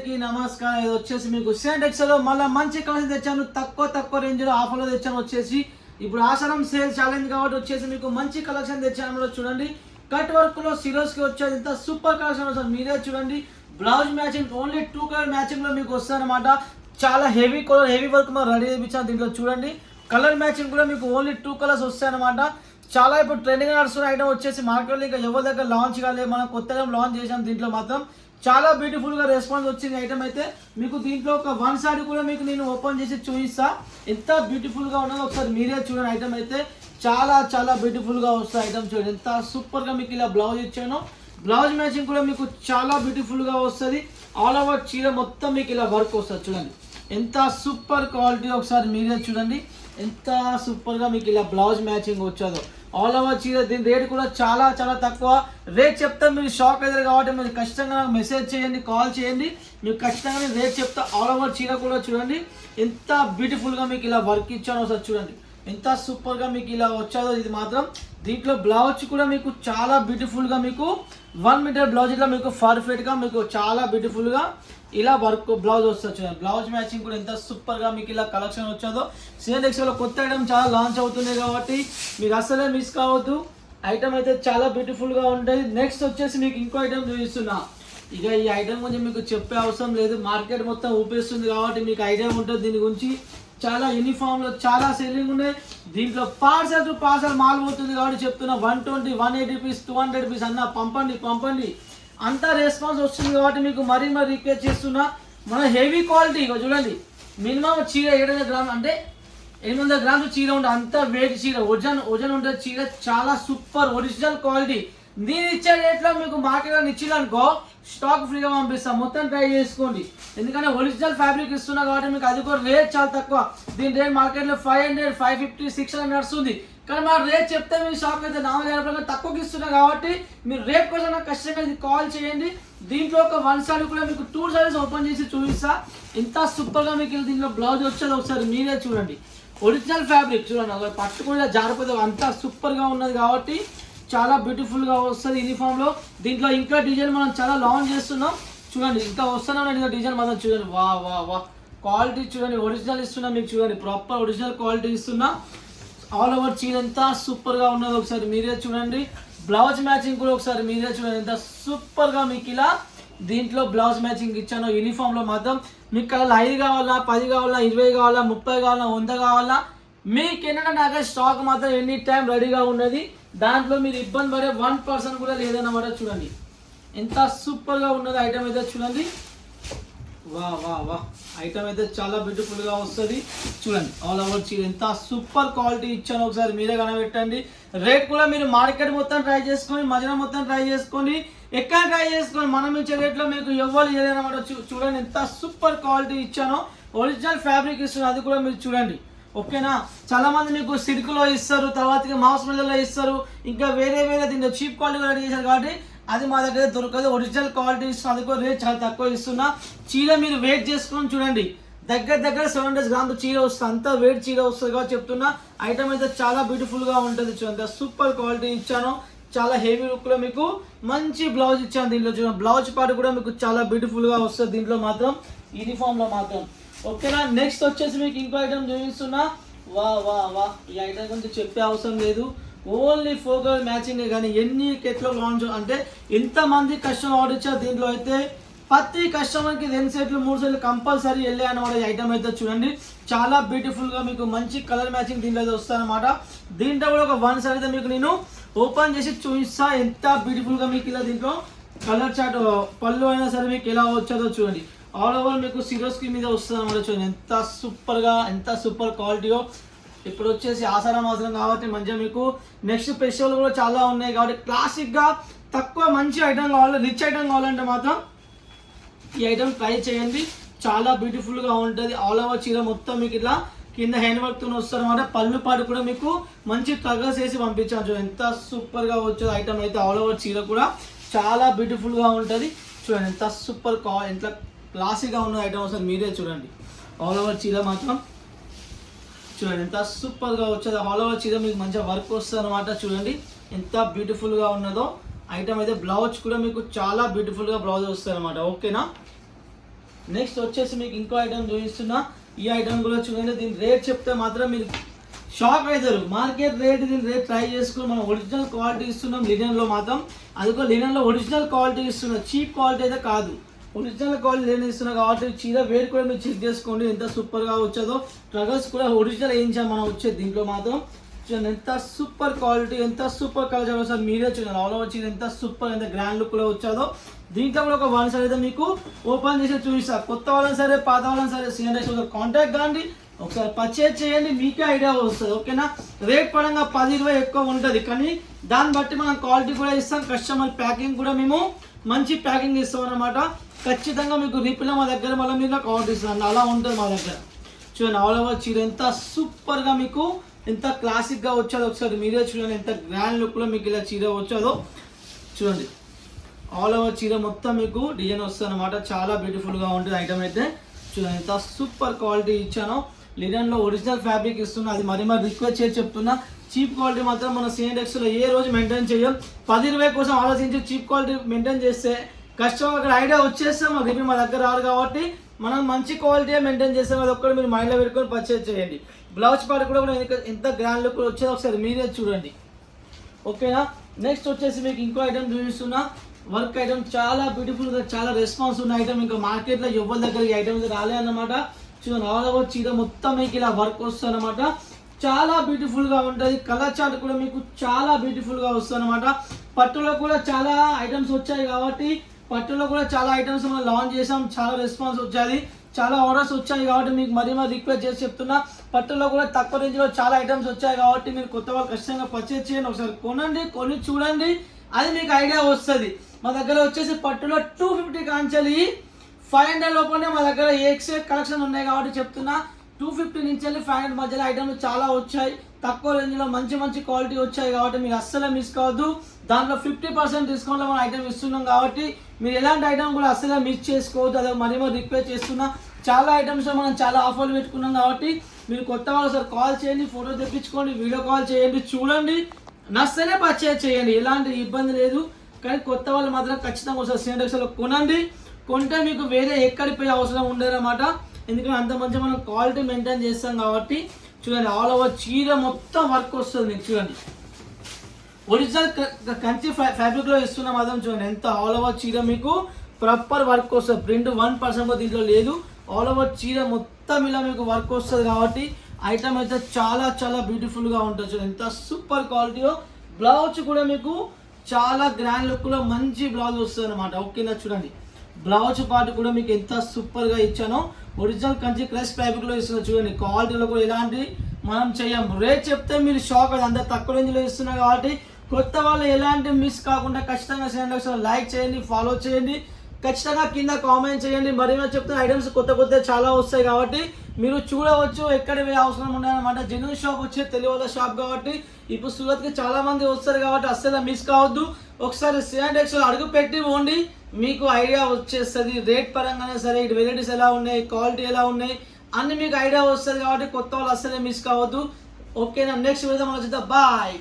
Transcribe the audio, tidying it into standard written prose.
అందరికీ నమస్కారం. ఇది వచ్చేసి మీకు సెంటెక్స్లో మళ్ళీ మంచి కలెక్షన్ తెచ్చాను. తక్కువ రేంజ్లో ఆఫర్లో తెచ్చాను. వచ్చేసి ఇప్పుడు ఆషాఢం సేల్ ఛాలెంజ్ కాబట్టి వచ్చేసి మీకు మంచి కలెక్షన్ తెచ్చాను. చూడండి, కట్ వర్క్లో సిరోస్కి వచ్చేది ఇంత సూపర్ కలెక్షన్ వస్తుంది. మీరే చూడండి, బ్లౌజ్ మ్యాచింగ్ ఓన్లీ 2 కలర్ మ్యాచింగ్లో మీకు వస్తాయన్నమాట. చాలా హెవీ కలర్ హెవీ వర్క్ మనం రెడీ చేయించాను. దీంట్లో చూడండి, కలర్ మ్యాచింగ్ కూడా మీకు ఓన్లీ 2 కలర్స్ వస్తాయన్నమాట. చాలా ఇప్పుడు ట్రెండింగ్ నడుస్తున్న ఐటమ్ వచ్చేసి మార్కెట్లో ఇంకా ఎవరి దగ్గర లాంచ్ కాలేదు. మనం కొత్తగా లాంచ్ చేసాం. దీంట్లో మాత్రం చాలా బ్యూటిఫుల్గా రెస్పాన్స్ వచ్చింది ఐటమ్ అయితే. మీకు దీంట్లో ఒక 1 సారీ కూడా మీకు నేను ఓపెన్ చేసి చూపిస్తా, ఎంత బ్యూటిఫుల్గా ఉన్నదో ఒకసారి మీరే చూడండి. ఐటమ్ అయితే చాలా బ్యూటిఫుల్గా వస్తుంది. ఐటమ్ చూడండి, ఎంత సూపర్గా మీకు ఇలా బ్లౌజ్ ఇచ్చాను. బ్లౌజ్ మ్యాచింగ్ కూడా మీకు చాలా బ్యూటిఫుల్గా వస్తుంది. ఆల్ ఓవర్ చీర మొత్తం మీకు ఇలా వర్క్ వస్తుంది. చూడండి ఎంత సూపర్ క్వాలిటీ, ఒకసారి మీరే చూడండి ఎంత సూపర్గా మీకు ఇలా బ్లౌజ్ మ్యాచింగ్ వచ్చేదో. ఆల్ ఓవర్ చీర దీని రేట్ కూడా చాలా తక్కువ రేట్ చెప్తా. మీరు షాక్ అవుతారు కాబట్టి మీరు ఖచ్చితంగా నాకు మెసేజ్ చేయండి, కాల్ చేయండి. మీకు ఖచ్చితంగా నేను రేట్ చెప్తా. ఆల్ ఓవర్ చీర కూడా చూడండి ఎంత బ్యూటిఫుల్గా మీకు ఇలా వర్క్ ఇచ్చానో ఒకసారి చూడండి, ఎంత సూపర్గా మీకు ఇలా వచ్చాదో. ఇది మాత్రం దీంట్లో బ్లౌజ్ కూడా మీకు చాలా బ్యూటిఫుల్గా మీకు 1 మీటర్ బ్లౌజ్ ఇట్లా మీకు పర్ఫెక్ట్గా మీకు చాలా బ్యూటిఫుల్గా ఇలా వర్క్ బ్లౌజ్ వస్తుంది. చూడండి, బ్లౌజ్ మ్యాచింగ్ కూడా ఎంత సూపర్గా మీకు ఇలా కలెక్షన్ వచ్చాదో. సిఎన్ఎక్స్లో కొత్త ఐటమ్ చాలా లాంచ్ అవుతుంది కాబట్టి మీకు అసలే మిస్ కావద్దు. ఐటమ్ అయితే చాలా బ్యూటిఫుల్గా ఉంటుంది. నెక్స్ట్ వచ్చేసి మీకు ఇంకో ఐటమ్ చూపిస్తున్నా. ఇక ఈ ఐటమ్ గురించి మీకు చెప్పే అవసరం లేదు, మార్కెట్ మొత్తం ఊపేస్తుంది కాబట్టి మీకు ఐడియా ఉంటుంది దీని గురించి. చాలా యూనిఫామ్లో చాలా సెల్లింగ్ ఉన్నాయి. దీంట్లో పార్సల్ టు పార్సల్ మాల్ పోతుంది కాబట్టి చెప్తున్నా. 120, 180 రూపీస్, 200 రూపీస్ అన్న పంపండి. అంత రెస్పాన్స్ వస్తుంది కాబట్టి మీకు మరీ రిక్వెస్ట్ చేస్తున్నా. మన హెవీ క్వాలిటీ ఇక చూడండి, మినిమం చీర 700 గ్రామ్స్ అంటే 800 గ్రామ్స్ చీర ఉంటుంది. అంత వెయిట్ చీర, వజన్ ఉంటుంది చీర. చాలా సూపర్ ఒరిజినల్ క్వాలిటీ. నేను ఇచ్చే రేట్లో మీకు మార్కెట్లో ఇచ్చిననుకో స్టాక్ ఫ్రీగా పంపిస్తాం. మొత్తం ట్రై చేసుకోండి, ఎందుకంటే ఒరిజినల్ ఫ్యాబ్రిక్ ఇస్తున్నా కాబట్టి మీకు అది కూడా రేట్ చాలా తక్కువ. దీని రేట్ మార్కెట్లో 500, 550, 600 నడుస్తుంది. కానీ మా రేట్ చెప్తే మీరు షాప్ అయితే 4000 రూపాయలు తక్కువకి ఇస్తున్నా కాబట్టి మీరు రేట్ కోసం నాకు ఖచ్చితంగా ఇది కాల్ చేయండి. దీంట్లో ఒక 1 సారీ కూడా మీకు 2 సారీస్ ఓపెన్ చేసి చూపిస్తా. ఇంత సూపర్గా మీకు దీంట్లో బ్లౌజ్ వచ్చేది ఒకసారి మీరే చూడండి. ఒరిజినల్ ఫ్యాబ్రిక్ చూడండి, పట్టుకుని జారిపోతే అంత సూపర్గా ఉన్నది కాబట్టి చాలా బ్యూటిఫుల్గా వస్తుంది యూనిఫామ్లో. దీంట్లో ఇంకా డిజైన్ మనం చాలా లాంచ్ చేస్తున్నాం. చూడండి ఇంకా వస్తున్నాం ఇంకా డిజైన్ మాత్రం చూడండి. వా క్వాలిటీ చూడండి, ఒరిజినల్ ఇస్తున్నా మీకు. చూడండి ప్రాపర్ ఒరిజినల్ క్వాలిటీ ఇస్తున్నా. ఆల్ ఓవర్ చీర ఎంత సూపర్గా ఉన్నదో ఒకసారి మీరే చూడండి. బ్లౌజ్ మ్యాచింగ్ కూడా ఒకసారి మీరే చూడండి ఎంత సూపర్గా మీకు ఇలా దీంట్లో బ్లౌజ్ మ్యాచింగ్ ఇచ్చాను. యూనిఫామ్లో మాత్రం మీకు కలర్ 5 కావాలా, 10 కావాలా, 20 కావాలా, 30 కావాలా, 100 కావాలా, మీకు ఏంటంటే నాకు స్టాక్ మాత్రం ఎనీ టైం రెడీగా ఉన్నది. దాంట్లో మీరు ఇబ్బంది పడే 1% కూడా లేదన్నమాట. చూడండి ఎంత సూపర్గా ఉన్నది ఐటమ్ అయితే. చూడండి వా ఐటమ్ అయితే చాలా బ్యూటిఫుల్గా వస్తుంది. చూడండి ఆల్ ఓవర్ చీర ఎంత సూపర్ క్వాలిటీ ఇచ్చాను ఒకసారి మీరే కనబెట్టండి. రేట్ కూడా మీరు మార్కెట్ మొత్తం ట్రై చేసుకొని, మధ్యలో మొత్తం ట్రై చేసుకొని, ఎక్కడ ట్రై చేసుకొని మనం ఇచ్చే రేట్లో మీకు ఎవ్వరు చేయలేదన్నమాట. చూడండి ఎంత సూపర్ క్వాలిటీ ఇచ్చానో. ఒరిజినల్ ఫ్యాబ్రిక్ ఇస్తున్నాను, అది కూడా మీరు చూడండి. ఓకేనా, చాలా మంది మీకు సిల్క్లో ఇస్తారు, తర్వాత మాస్ మెల్లో ఇస్తారు, ఇంకా వేరే దీంట్లో చీప్ క్వాలిటీ రెడీ చేశారు కాబట్టి అది మా దగ్గర దొరకదు. ఒరిజినల్ క్వాలిటీ ఇస్తున్నా, అది కూడా రేట్ చాలా తక్కువ ఇస్తున్నా. చీర మీరు వెయిట్ చేసుకొని చూడండి, దగ్గర 700 గ్రామ్స్ చీర వస్తుంది. అంత వెయిట్ చీర వస్తుంది కాబట్టి చెప్తున్నా. ఐటమ్ అయితే చాలా బ్యూటిఫుల్గా ఉంటుంది. చూడండి సూపర్ క్వాలిటీ ఇచ్చాను. చాలా హెవీ లుక్లో మీకు మంచి బ్లౌజ్ ఇచ్చాను. దీంట్లో చూడండి బ్లౌజ్ పార్ట్ కూడా మీకు చాలా బ్యూటిఫుల్గా వస్తుంది దీంట్లో మాత్రం, యూనిఫామ్లో మాత్రం. ఓకేనా, నెక్స్ట్ వచ్చేసి మీకు ఇంకో ఐటమ్ చూపిస్తున్నా. వా ఈ ఐటమ్ గురించి చెప్పే అవసరం లేదు. Only 4 colour matching. కానీ ఎన్ని కెట్లో లాంచ్ అంటే ఎంతమంది కస్టమర్ ఆర్డర్ ఇచ్చారు. దీంట్లో అయితే ప్రతి కస్టమర్కి 2 సెట్లు 3 సెట్లు కంపల్సరీ వెళ్ళాయి అన్నమాట. ఈ ఐటమ్ అయితే చూడండి చాలా బ్యూటిఫుల్గా మీకు మంచి కలర్ మ్యాచింగ్ దీంట్లో అయితే వస్తాయన్నమాట. దీంట్లో కూడా ఒక 1 సారీ అయితే మీకు నేను ఓపెన్ చేసి చూపిస్తా. ఎంత బ్యూటిఫుల్గా మీకు ఇలా దీంట్లో కలర్ చార్ట్ పళ్ళు అయినా సరే మీకు ఎలా వచ్చేదో చూడండి. ఆల్ ఓవర్ మీకు సిరోస్కి మీద వస్తుంది అన్నమాట. చూడండి ఎంత సూపర్గా, ఎంత సూపర్ క్వాలిటీయో. ఇప్పుడు వచ్చేసి ఆషాఢ మాసం కాబట్టి మంచిగా మీకు నెక్స్ట్ ఫెస్టివల్ కూడా చాలా ఉన్నాయి కాబట్టి క్లాసిక్గా తక్కువ మంచి ఐటమ్ కావాలి, రిచ్ ఐటమ్ కావాలంటే మాత్రం ఈ ఐటమ్ ట్రై చేయండి. చాలా బ్యూటిఫుల్గా ఉంటుంది. ఆల్ ఓవర్ చీర మొత్తం మీకు ఇట్లా కింద హ్యాండ్ వర్క్తో వస్తారు అన్నమాట. పళ్ళు పాటు కూడా మీకు మంచి కలర్స్ వేసి పంపించాను. చూడండి ఎంత సూపర్గా వచ్చేది ఐటమ్ అయితే. ఆల్ ఓవర్ చీర కూడా చాలా బ్యూటిఫుల్గా ఉంటుంది. చూడండి ఎంత సూపర్ ఎంత క్లాసిక్గా ఉన్న ఐటమ్ వస్తుంది మీరే చూడండి. ఆల్ ఓవర్ చీర మాత్రం చూడండి ఎంత సూపర్గా వచ్చేది. ఆల్ ఓవర్ చీర మీకు మంచిగా వర్క్ వస్తుంది అనమాట. చూడండి ఎంత బ్యూటిఫుల్గా ఉన్నదో ఐటమ్ అయితే. బ్లౌజ్ కూడా మీకు చాలా బ్యూటిఫుల్గా బ్లౌజ్ వస్తుంది అనమాట. ఓకేనా, నెక్స్ట్ వచ్చేసి మీకు ఇంకో ఐటమ్ చూపిస్తున్నా. ఈ ఐటమ్ కూడా చూడండి, దీని రేట్ చెప్తే మాత్రం మీరు షాక్ అవుతారు. మార్కెట్ రేట్, దీని రేట్ ట్రై చేసుకుని మనం ఒరిజినల్ క్వాలిటీ ఇస్తున్నాం లినెన్లో మాత్రం. అదిగో లినెన్లో ఒరిజినల్ క్వాలిటీ ఇస్తున్నాం, చీప్ క్వాలిటీ అయితే కాదు, ఒరిజినల్ క్వాలిటీ లినెన్ ఇస్తున్నాం కాబట్టి చీర వెయిట్ కూడా మీరు చెక్ చేసుకోండి ఎంత సూపర్గా వచ్చేదో. ట్రగల్స్ కూడా ఒరిజినల్ వేయించాం మనం వచ్చేది దీంట్లో మాత్రం. చూడండి ఎంత సూపర్ క్వాలిటీ, ఎంత సూపర్ కలర్ వస్తుంది, మీరే చూడండి ఆల్ ఓవర్ చీర ఎంత సూపర్, ఎంత గ్రాండ్ లుక్ లో వచ్చాదో. దీంట్లో కూడా ఒక వన్ సైడ్ అయితే మీకు ఓపెన్ చేసి చూపిస్తా. కొత్త వాళ్ళని సరే పాత వాళ్ళని సరే సిఎన్ఎస్ కాంటాక్ట్ కాండి, ఒకసారి పర్చేజ్ చేయండి, మీకే ఐడియా వస్తుంది. ఓకేనా, రేట్ పరంగా 10-20 ఎక్కువ ఉంటుంది, కానీ దాన్ని బట్టి మనం క్వాలిటీ కూడా ఇస్తాం. కస్టమర్ ప్యాకింగ్ కూడా మేము మంచి ప్యాకింగ్ ఇస్తాం అన్నమాట. ఖచ్చితంగా మీకు రీపిల్ మా దగ్గర మళ్ళీ మీరు నాకు ఆర్డర్ ఇస్తాను, అలా ఉంటుంది మా దగ్గర. చూడండి ఆల్ ఓవర్ చీర ఎంత సూపర్గా మీకు ఎంత క్లాసిక్గా వచ్చాదో ఒకసారి మీరే చూడండి, ఎంత గ్రాండ్ లుక్లో మీకు ఇలా చీర వచ్చాదో చూడండి. ఆల్ ఓవర్ చీర మొత్తం మీకు డిజైన్ వస్తుంది అనమాట, చాలా బ్యూటిఫుల్గా ఉంటుంది ఐటమ్ అయితే. చూడండి ఎంత సూపర్ క్వాలిటీ ఇచ్చానో, లినెన్లో ఒరిజినల్ ఫ్యాబ్రిక్ ఇస్తున్నా, అది మరి రిక్వెస్ట్ చేసి చెప్తున్నా. చీప్ క్వాలిటీ మాత్రం మన సిఎన్ఎక్స్లో ఏ రోజు మెయింటైన్ చేయం. 10-20 కోసం ఆలోచించి చీప్ క్వాలిటీ మెయింటైన్ చేస్తే కస్టమర్ అక్కడ ఐడియా వచ్చేస్తాం, రివ్యూ మా దగ్గర రాదు కాబట్టి మనం మంచి క్వాలిటీ మెయింటైన్ చేస్తాం. అది ఒక్కటి మీరు మైండ్లో పెట్టుకొని పర్చేజ్ చేయండి. బ్లౌజ్ పార్ట్ కూడా ఎంత గ్రాండ్ లుక్ వచ్చేదో ఒకసారి మీరే చూడండి. ఓకేనా, నెక్స్ట్ వచ్చేసి మీకు ఇంకో ఐటమ్ చూపిస్తున్నా. వర్క్ ఐటమ్ చాలా బ్యూటిఫుల్గా, చాలా రెస్పాన్స్ ఉన్న ఐటమ్. ఇంకా మార్కెట్లో ఎవరి దగ్గర ఈ ఐటమ్ రాలే అన్నమాట. చూడండి ఆల్ ఓవర్ చీర మొత్తం మీకు ఇలా వర్క్ వస్తుంది అనమాట, చాలా బ్యూటిఫుల్గా ఉంటుంది. కలర్ చార్ట్ కూడా మీకు చాలా బ్యూటిఫుల్గా వస్తుంది అనమాట. పట్టులో కూడా చాలా ఐటమ్స్ వచ్చాయి కాబట్టి, పట్టులో కూడా చాలా ఐటమ్స్ మనం లాంచ్ చేసాం, చాలా రెస్పాన్స్ వచ్చాయి, చాలా ఆర్డర్స్ వచ్చాయి కాబట్టి మీకు మరీ రిక్వెస్ట్ చేసి చెప్తున్నా. పట్టులో కూడా తక్కువ రేంజ్లో చాలా ఐటమ్స్ వచ్చాయి కాబట్టి మీరు కొత్త వాళ్ళు ఖచ్చితంగా పర్చేజ్ చేయండి, ఒకసారి కొనండి, కొని చూడండి, అది మీకు ఐడియా వస్తుంది. మా దగ్గర వచ్చేసి పట్టులో 250 కాంచెలి 500 లోపలనే మా దగ్గర ఎక్సెట్ కలెక్షన్ ఉన్నాయి కాబట్టి చెప్తున్నా. 250 నుంచి 500 మధ్యలో ఐటమ్లు చాలా వచ్చాయి, తక్కువ రేంజ్లో మంచి మంచి క్వాలిటీ వచ్చాయి కాబట్టి మీరు అస్సలే మిస్ కావద్దు. దాంట్లో 50% డిస్కౌంట్లో మనం ఐటమ్ ఇస్తున్నాం కాబట్టి మీరు ఎలాంటి ఐటమ్ కూడా అస్సలే మిస్ చేసుకోవద్దు. అదే మరీ రిక్వెస్ట్ చేస్తున్నా. చాలా ఐటమ్స్లో మనం చాలా ఆఫర్లు పెట్టుకున్నాం కాబట్టి మీరు కొత్త వాళ్ళు సార్ కాల్ చేయండి, ఫోటో తెప్పించుకోండి, వీడియో కాల్ చేయండి, చూడండి, నచ్చనే పర్చేజ్ చేయండి, ఎలాంటి ఇబ్బంది లేదు. కానీ కొత్త వాళ్ళు మాత్రం ఖచ్చితంగా ఒకసారి సిఎన్ఎక్స్లో కొనండి, కొంటే మీకు వేరే ఎక్కడికి పోయే అవసరం ఉండదన్నమాట. ఎందుకంటే అంత మంచిగా మనం క్వాలిటీ మెయింటైన్ చేస్తాం కాబట్టి. చూడండి ఆల్ ఓవర్ చీర మొత్తం వర్క్ వస్తుంది మీకు. చూడండి ఒరిజినల్ కంచి ఫ్యాబ్రిక్లో ఇస్తున్న మాత్రం చూడండి ఎంత ఆల్ ఓవర్ చీర మీకు ప్రాపర్ వర్క్ వస్తుంది. ప్రింట్ 1% దీంట్లో లేదు. ఆల్ ఓవర్ చీర మొత్తం ఇలా మీకు వర్క్ వస్తుంది కాబట్టి ఐటమ్ అయితే చాలా చాలా బ్యూటిఫుల్గా ఉంటుంది. చూడండి ఎంత సూపర్ క్వాలిటీయో. బ్లౌజ్ కూడా మీకు చాలా గ్రాండ్ లుక్లో మంచి బ్లౌజ్ వస్తుంది అనమాట. ఓకేనా, చూడండి బ్లౌజ్ పార్ట్ కూడా మీకు ఎంత సూపర్గా ఇచ్చానో. ఒరిజినల్ కంచి క్రష్ ఫ్యాబ్రిక్లో ఇస్తున్నా. చూడండి క్వాలిటీలో కూడా ఎలాంటి మనం చెయ్యం. రేట్ చెప్తే మీరు షాక్, అది అంత తక్కువ రేంజ్లో ఇస్తున్నా కాబట్టి కొత్త వాళ్ళు ఎలాంటి మిస్ కాకుండా ఖచ్చితంగా ఛానల్ లైక్ చేయండి, ఫాలో చేయండి, ఖచ్చితంగా కింద కామెంట్ చేయండి. మరి చెప్తున్న ఐటమ్స్ కొత్త కొత్త చాలా వస్తాయి కాబట్టి మీరు చూడవచ్చు, ఎక్కడ అవసరం ఉండదన్నమాట. జెన్యూన్ షాప్ వచ్చే తెలియల షాప్ కాబట్టి ఇప్పుడు సూరత్కి చాలా మంది వస్తారు కాబట్టి అస్సలు మిస్ కావద్దు. ఒకసారి సిఎన్ఎక్స్ అడుగు పెట్టి పోండి, మీకు ఐడియా వచ్చేస్తుంది. రేట్ పరంగానే సరే, ఇటు వెరైటీస్ ఎలా ఉన్నాయి, క్వాలిటీ ఎలా ఉన్నాయి అన్ని మీకు ఐడియా వస్తుంది కాబట్టి కొత్త వాళ్ళు అస్సలే మిస్ కావద్దు. ఓకేనా, నెక్స్ట్ వీడియో మనం చూద్దాం. బాయ్.